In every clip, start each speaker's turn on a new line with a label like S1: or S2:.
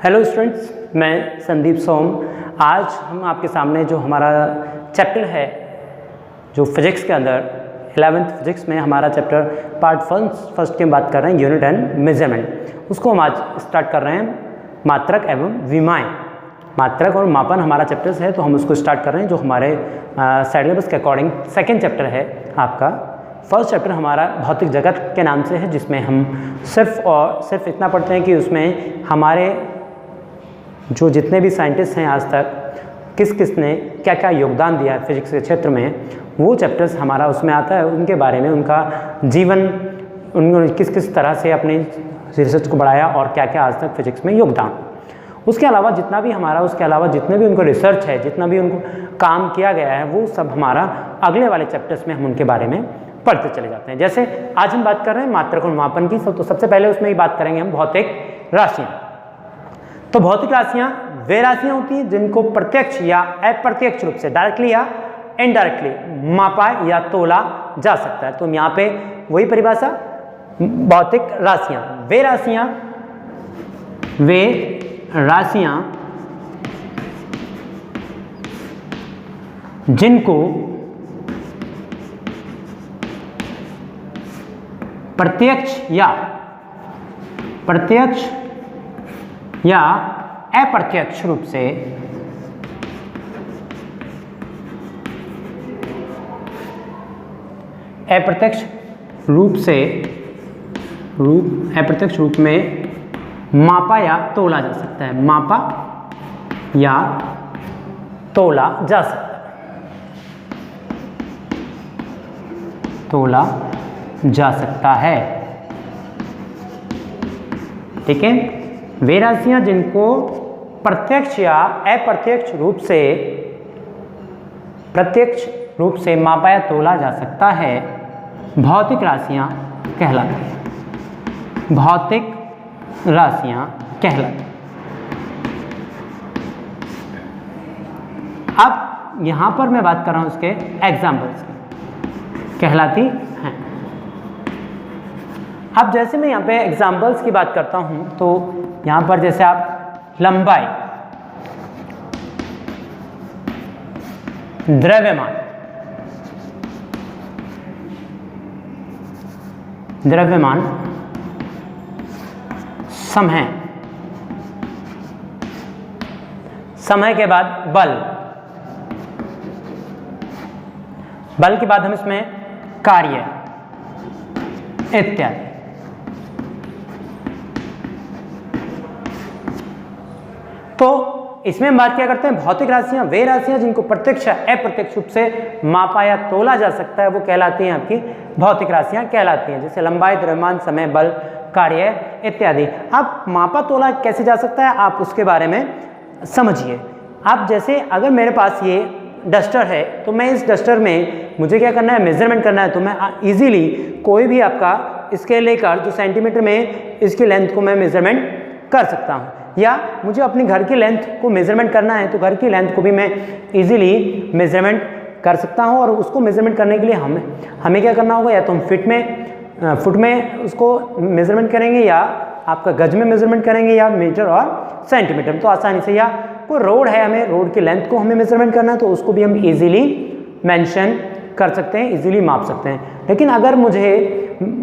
S1: Hello students, मैं संदीप सोम। आज हम आपके सामने जो हमारा चैप्टर है जो फिजिक्स के अंदर 11th फिजिक्स में हमारा चैप्टर पार्ट फर्स्ट की बात कर रहे हैं, यूनिट एंड मेजरमेंट। उसको हम आज स्टार्ट कर रहे हैं मात्रक एवं विमाएँ। मात्रक और मापन हमारा चैप्टर्स है, तो हम उसको स्टार्ट कर रहे हैं जो हमारे सिलेबस के अकॉर्डिंग सेकेंड चैप्टर है आपका। फर्स्ट चैप्टर हमारा भौतिक जगत के नाम से है, जिसमें हम सिर्फ इतना पढ़ते हैं कि उसमें हमारे जो जितने भी साइंटिस्ट हैं आज तक किस ने क्या क्या योगदान दिया है फिजिक्स के क्षेत्र में, वो चैप्टर्स हमारा उसमें आता है। उनके बारे में, उनका जीवन, उन्होंने किस तरह से अपनी रिसर्च को बढ़ाया और क्या क्या आज तक फिजिक्स में योगदान। उसके अलावा जितना भी हमारा, उसके अलावा जितने भी उनको रिसर्च है, जितना भी उनको काम किया गया है, वो सब हमारा अगले वाले चैप्टर्स में हम उनके बारे में पढ़ते चले जाते हैं। जैसे आज हम बात कर रहे हैं मात्रक और मापन की, तो सबसे पहले उसमें ही बात करेंगे हम भौतिक राशियाँ। तो भौतिक राशियाँ वे राशियाँ होती हैं जिनको प्रत्यक्ष या अप्रत्यक्ष रूप से, डायरेक्टली या इनडायरेक्टली मापा या तोला जा सकता है। तो यहाँ पे वही परिभाषा, भौतिक राशियाँ वे राशियाँ जिनको प्रत्यक्ष या अप्रत्यक्ष रूप से अप्रत्यक्ष रूप में मापा या तोला जा सकता है। मापा या तोला जा सकता है, तोला जा सकता है। ठीक है, वे राशियाँ जिनको प्रत्यक्ष या अप्रत्यक्ष रूप से मापा या तोला जा सकता है, भौतिक राशियाँ कहलाती हैं। भौतिक राशियाँ कहलाती। अब यहाँ पर मैं बात कर रहा हूँ उसके एग्जाम्पल्स की, कहलाती हैं। अब जैसे मैं यहाँ पे एग्जाम्पल्स की बात करता हूँ, तो यहाँ पर जैसे आप लंबाई, द्रव्यमान, समय के बाद बल के बाद हम इसमें कार्य इत्यादि। तो इसमें हम बात क्या करते हैं, भौतिक राशियां वे राशियां जिनको प्रत्यक्ष या अप्रत्यक्ष रूप से मापा या तोला जा सकता है, वो कहलाती हैं, आपकी भौतिक राशियां कहलाती हैं। जैसे लंबाई, द्रव्यमान, समय, बल, कार्य इत्यादि। अब मापा तोला कैसे जा सकता है, आप उसके बारे में समझिए। आप जैसे अगर मेरे पास ये डस्टर है, तो मैं इस डस्टर में मुझे क्या करना है, मेजरमेंट करना है। तो मैं इजीली कोई भी आपका स्केल लेकर जो सेंटीमीटर में इसकी लेंथ को मैं मेजरमेंट कर सकता हूँ, या मुझे अपने घर की लेंथ को मेजरमेंट करना है तो घर की लेंथ को भी मैं इजीली मेजरमेंट कर सकता हूँ। और उसको मेजरमेंट करने के लिए हमें क्या करना होगा, या तो हम फुट में उसको मेजरमेंट करेंगे, या आपका गज में मेजरमेंट करेंगे, या मीटर और सेंटीमीटर। तो आसानी से, या कोई रोड है, हमें रोड की लेंथ को हमें मेजरमेंट करना है, तो उसको भी हम इजीली मेंशन कर सकते हैं, इजीली माप सकते हैं। लेकिन अगर मुझे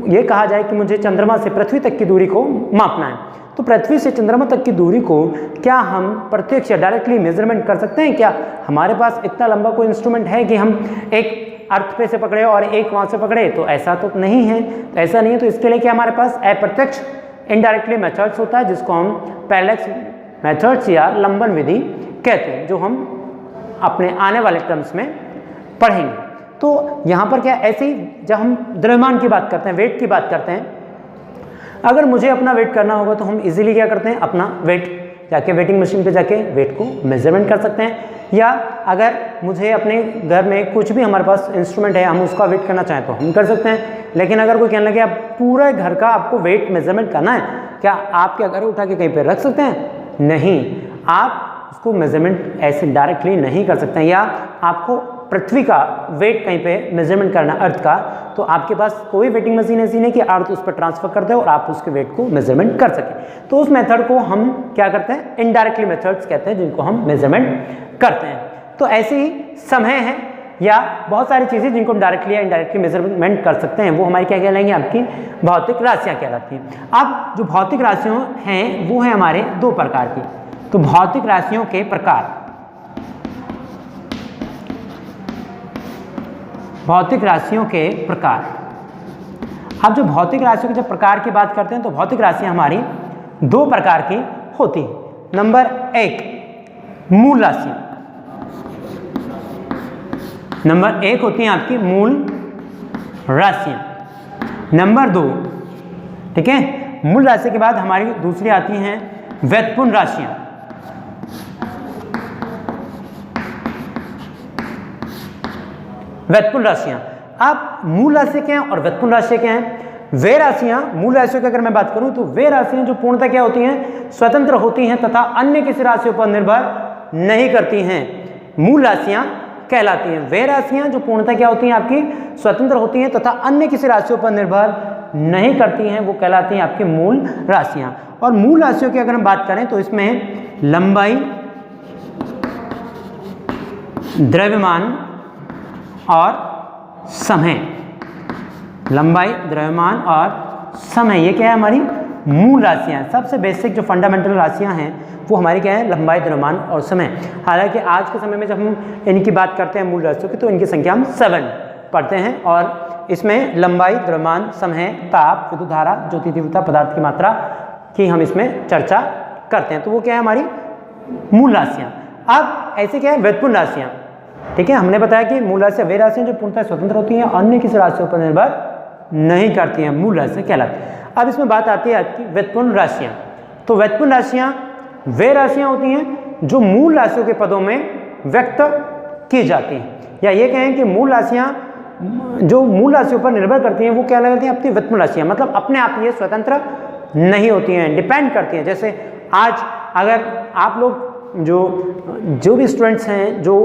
S1: ये कहा जाए कि मुझे चंद्रमा से पृथ्वी तक की दूरी को मापना है, तो पृथ्वी से चंद्रमा तक की दूरी को क्या हम प्रत्यक्ष या डायरेक्टली मेजरमेंट कर सकते हैं? क्या हमारे पास इतना लंबा कोई इंस्ट्रूमेंट है कि हम एक अर्थ पे से पकड़े और एक वहाँ से पकड़े? तो ऐसा तो नहीं है। तो ऐसा नहीं है, तो इसके लिए क्या हमारे पास अप्रत्यक्ष इनडायरेक्टली मेथड्स होता है, जिसको हम पैरेलैक्स मेथड्स या लंबन विधि कहते हैं, जो हम अपने आने वाले टर्म्स में पढ़ेंगे। तो यहाँ पर क्या, ऐसे ही जब हम द्रव्यमान की बात करते हैं, वेट की बात करते हैं, अगर मुझे अपना वेट करना होगा तो हम इजीली क्या करते हैं, अपना वेट जाके वेटिंग मशीन पे जाके वेट को मेजरमेंट कर सकते हैं। या अगर मुझे अपने घर में कुछ भी हमारे पास इंस्ट्रूमेंट है, हम उसका वेट करना चाहें तो हम कर सकते हैं। लेकिन अगर कोई कहने लगे आप पूरे घर का आपको वेट मेजरमेंट करना है, क्या आप क्या घर उठा के कहीं पे रख सकते हैं? नहीं, आप उसको मेजरमेंट ऐसे डायरेक्टली नहीं कर सकते हैं, या आपको पृथ्वी का वेट कहीं पे मेजरमेंट करना अर्थ का, तो आपके पास कोई वेटिंग मशीन ऐसी नहीं कि अर्थ उस पर ट्रांसफर कर दे और आप उसके वेट को मेजरमेंट कर सकें। तो उस मेथड को हम क्या करते हैं, इनडायरेक्टली मेथड्स कहते हैं, जिनको हम मेजरमेंट करते हैं। तो ऐसे ही समय है या बहुत सारी चीज़ें जिनको हम डायरेक्टली या इनडायरेक्टली मेजरमेंट कर सकते हैं, वो हमारी क्या कहलाएंगी, आपकी भौतिक राशियाँ कहलाती हैं। अब जो भौतिक राशियाँ हैं वो है हमारे दो प्रकार की। तो भौतिक राशियों के प्रकार, भौतिक राशियों के प्रकार। अब जो भौतिक राशियों के जब प्रकार की बात करते हैं तो भौतिक राशियाँ हमारी दो प्रकार की होती हैं। नंबर एक मूल राशियाँ, नंबर एक होती हैं आपकी मूल राशियाँ। नंबर दो, ठीक है, मूल राशि के बाद हमारी दूसरी आती हैं व्युत्पन्न राशियाँ। व्युत्पन्न राशियाँ, अब मूल राशि क्या है और व्युत्पन्न राशि क्या है। वे राशियाँ, मूल राशियों की अगर मैं बात करूँ तो वे राशियाँ जो पूर्णतः क्या होती हैं, स्वतंत्र होती हैं तथा अन्य किसी राशियों पर निर्भर नहीं करती हैं, मूल राशियाँ कहलाती हैं। वे राशियाँ जो पूर्णतः क्या होती हैं, आपकी स्वतंत्र होती हैं तथा अन्य किसी राशियों पर निर्भर नहीं करती हैं, वो कहलाती हैं आपकी मूल राशियाँ। और मूल राशियों की अगर हम बात करें तो इसमें लंबाई, द्रव्यमान और समय, लंबाई, द्रव्यमान और समय, ये क्या है, हमारी मूल राशियाँ। सबसे बेसिक जो फंडामेंटल राशियाँ हैं वो हमारी क्या है, लंबाई, द्रव्यमान और समय। हालांकि आज के समय में जब हम इनकी बात करते हैं मूल राशियों की, तो इनकी संख्या हम 7 पढ़ते हैं, और इसमें लंबाई, द्रव्यमान, समय, ताप, विद्युत धारा, ज्योति तीव्रता, पदार्थ की मात्रा की हम इसमें चर्चा करते हैं। तो वो क्या है, हमारी मूल राशियाँ। अब ऐसे क्या है, व्युत्पन्न राशियाँ, ठीक है। हमने बताया कि मूल राशियाँ वे राशियाँ जो पूर्णतः स्वतंत्र होती हैं, अन्य किसी राशियों पर निर्भर नहीं करती हैं, मूल राशियाँ कहलाती हैं। अब इसमें बात आती है आपकी व्युत्पन्न राशियाँ। तो व्युत्पन्न राशियाँ वे राशियाँ होती हैं जो मूल राशियों के पदों में व्यक्त की जाती हैं, या ये कहें कि मूल राशियाँ जो मूल राशियों पर निर्भर करती हैं वो क्या लगती हैं, अपनी व्युत्पन्न राशियाँ, मतलब अपने आप ये स्वतंत्र नहीं होती हैं, डिपेंड करती हैं। जैसे आज अगर आप लोग जो भी स्टूडेंट्स हैं जो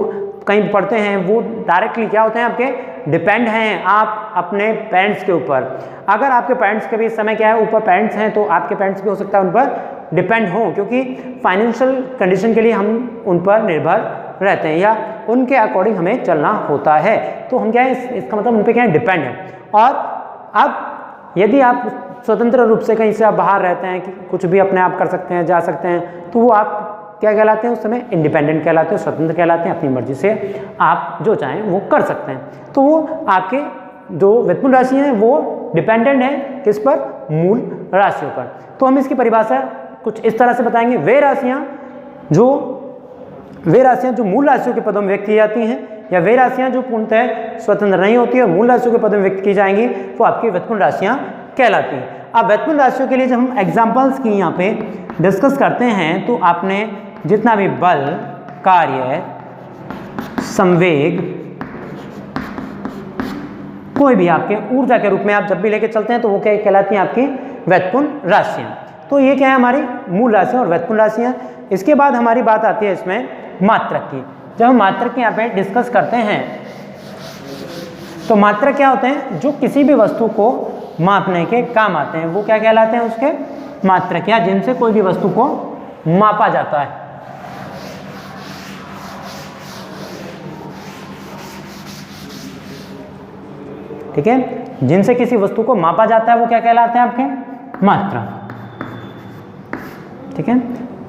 S1: कहीं पढ़ते हैं, वो डायरेक्टली क्या होते हैं, आपके डिपेंड हैं आप अपने पेरेंट्स के ऊपर। अगर आपके पेरेंट्स के भी इस समय क्या है, ऊपर पेरेंट्स हैं, तो आपके पेरेंट्स भी हो सकता है उन पर डिपेंड हों, क्योंकि फाइनेंशियल कंडीशन के लिए हम उन पर निर्भर रहते हैं या उनके अकॉर्डिंग हमें चलना होता है। तो हम क्या है, इसका मतलब उन पर क्या है, डिपेंड है। और अब यदि आप स्वतंत्र रूप से कहीं से आप बाहर रहते हैं कि कुछ भी अपने आप कर सकते हैं, जा सकते हैं, तो वो आप क्या कहलाते हैं, उस समय इंडिपेंडेंट कहलाते हैं, स्वतंत्र कहलाते हैं। अपनी मर्जी से आप जो चाहें वो कर सकते हैं। तो वो आपके जो व्युत्पन्न राशि हैं वो डिपेंडेंट है किस पर, मूल राशियों पर। तो हम इसकी परिभाषा कुछ इस तरह से बताएंगे, वे राशियाँ जो मूल राशियों के पदों में व्यक्त की जाती हैं, या वे राशियाँ जो पूर्णतः स्वतंत्र नहीं होती है, मूल राशियों के पदों में व्यक्त की जाएंगी, वो आपकी व्युत्पन्न राशियाँ कहलाती हैं। अब व्युत्पन्न राशियों के लिए जब हम एग्जाम्पल्स की यहाँ पे डिस्कस करते हैं, तो आपने जितना भी बल, कार्य, संवेग, कोई भी आपके ऊर्जा के रूप में आप जब भी लेके चलते हैं, तो वो क्या कहलाती हैं, आपकी व्युत्पन्न राशियाँ। तो ये क्या है, हमारी मूल राशियाँ और व्युत्पन्न राशियाँ। इसके बाद हमारी बात आती है इसमें मात्रक की। जब हम मात्रक के यहाँ पे डिस्कस करते हैं, तो मात्रक क्या होते हैं, जो किसी भी वस्तु को मापने के काम आते हैं, वो क्या कहलाते हैं, उसके मात्रक, या जिनसे कोई भी वस्तु को मापा जाता है। ठीक है, जिनसे किसी वस्तु को मापा जाता है वो क्या कहलाते हैं, आपके मात्रा। ठीक है,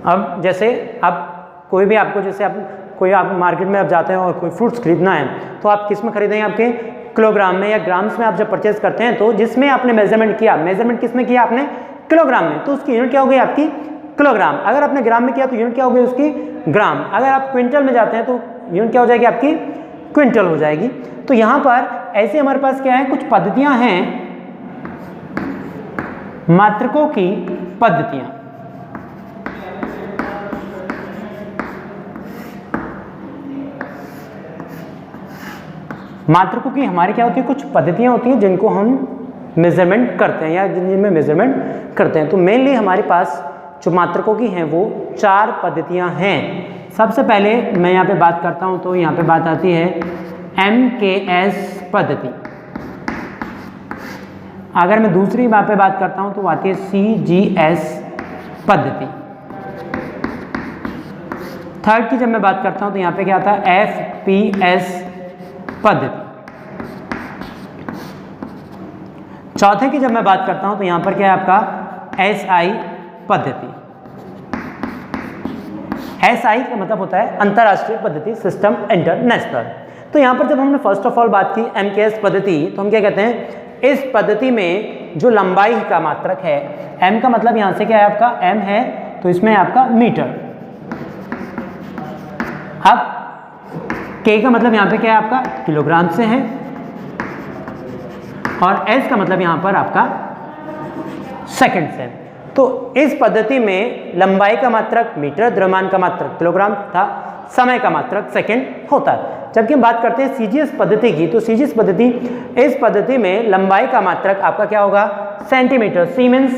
S1: अब जैसे आप कोई भी आपको, जैसे आप मार्केट में आप जाते हैं और कोई फ्रूट्स खरीदना है, तो आप किस में खरीदेंगे, आपके किलोग्राम में या ग्राम्स में। आप जब परचेज करते हैं तो जिसमें आपने मेजरमेंट किया, मेजरमेंट किस में किया आपने, किलोग्राम में, तो उसकी यूनिट क्या हो गई, आपकी किलोग्राम। अगर आपने ग्राम में किया तो यूनिट क्या हो गई उसकी, ग्राम। अगर आप क्विंटल में जाते हैं तो यूनिट क्या हो जाएगी, आपकी क्विंटल हो जाएगी। तो यहाँ पर ऐसे हमारे पास क्या है, कुछ पद्धतियाँ हैं, मात्रकों की पद्धतियाँ। मात्रकों की हमारी क्या होती है, कुछ पद्धतियाँ होती हैं जिनको हम मेजरमेंट करते हैं या जिनमें मेजरमेंट करते हैं। तो मेनली हमारे पास जो मात्रकों की हैं वो 4 पद्धतियाँ हैं। सबसे पहले मैं यहाँ पे बात करता हूँ तो यहाँ पे बात आती है MKS पद्धति। अगर मैं दूसरी वहाँ पे बात करता हूँ तो आती है CGS पद्धति। थर्ड की जब मैं बात करता हूँ तो यहाँ पे क्या आता है FPS पद्धति। चौथे की जब मैं बात करता हूँ तो यहाँ पर क्या है आपका SI पद्धति। SI का मतलब होता है अंतरराष्ट्रीय पद्धति, सिस्टम इंटरनेशनल। तो यहाँ पर जब हमने फर्स्ट ऑफ ऑल बात की MKS पद्धति, तो हम क्या कहते हैं, इस पद्धति में जो लंबाई का मात्रक है, M का मतलब यहाँ से क्या है आपका M है, तो इसमें आपका मीटर। अब K का मतलब यहाँ पे क्या है आपका किलोग्राम से है, और S का मतलब यहाँ पर आपका सेकंड से। तो इस पद्धति में लंबाई का मात्रक मीटर, द्रव्यमान का मात्रक किलोग्राम तथा समय का मात्रक सेकंड होता है। जबकि हम बात करते हैं CGS पद्धति की, तो CGS पद्धति, इस पद्धति में लंबाई का मात्रक आपका क्या होगा centimetre, C means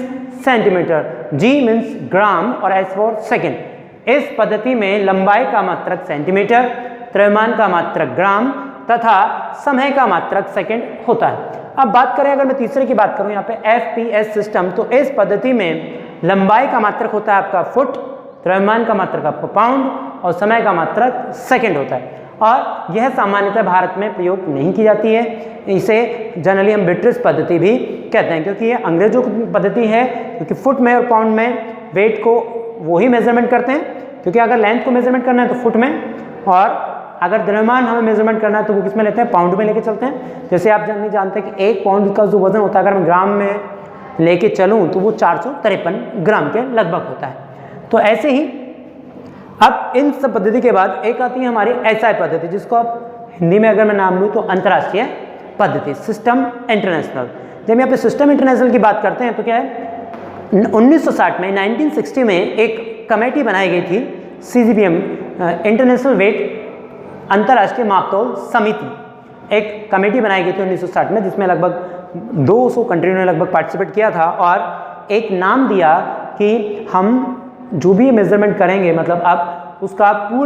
S1: centimetre, G means gram और S फॉर सेकेंड। इस पद्धति में लंबाई का मात्रक सेंटीमीटर, द्रव्यमान का मात्रक ग्राम तथा समय का मात्रक सेकंड होता है। अब बात करें, अगर मैं तीसरे की बात करूं यहाँ पे FPS सिस्टम, तो इस पद्धति में लंबाई का मात्रक होता है आपका फुट, द्रव्यमान का मात्रक आपका पाउंड और समय का मात्रक सेकंड होता है। और यह सामान्यतः भारत में प्रयोग नहीं की जाती है, इसे जनरली हम ब्रिटिश पद्धति भी कहते हैं, क्योंकि ये अंग्रेजों की पद्धति है, क्योंकि फुट में और पाउंड में वेट को वही मेजरमेंट करते हैं, क्योंकि अगर लेंथ को मेजरमेंट करना है तो फुट में, और अगर द्रव्यमान हमें मेजरमेंट करना है तो वो किस में लेते हैं, पाउंड में लेके चलते हैं। जैसे आप नहीं जानते कि 1 पाउंड का जो वजन होता है, अगर मैं ग्राम में लेके चलूँ तो वो 453 ग्राम के लगभग होता है। तो ऐसे ही अब इन सब पद्धति के बाद एक आती है हमारी SI पद्धति, जिसको आप हिंदी में अगर मैं नाम लूँ तो अंतर्राष्ट्रीय पद्धति, सिस्टम इंटरनेशनल। जब यहाँ पे सिस्टम इंटरनेशनल की बात करते हैं तो क्या है, 1960 में 1960 में एक कमेटी बनाई गई थी, CGBM इंटरनेशनल वेट अंतर्राष्ट्रीय मापतोल समिति। एक कमेटी बनाई गई थी 1960 में, जिसमें लगभग 200 कंट्रियों ने लगभग पार्टिसिपेट किया था, और एक नाम दिया कि हम जो भी मेजरमेंट करेंगे, मतलब अब उसका पूर्व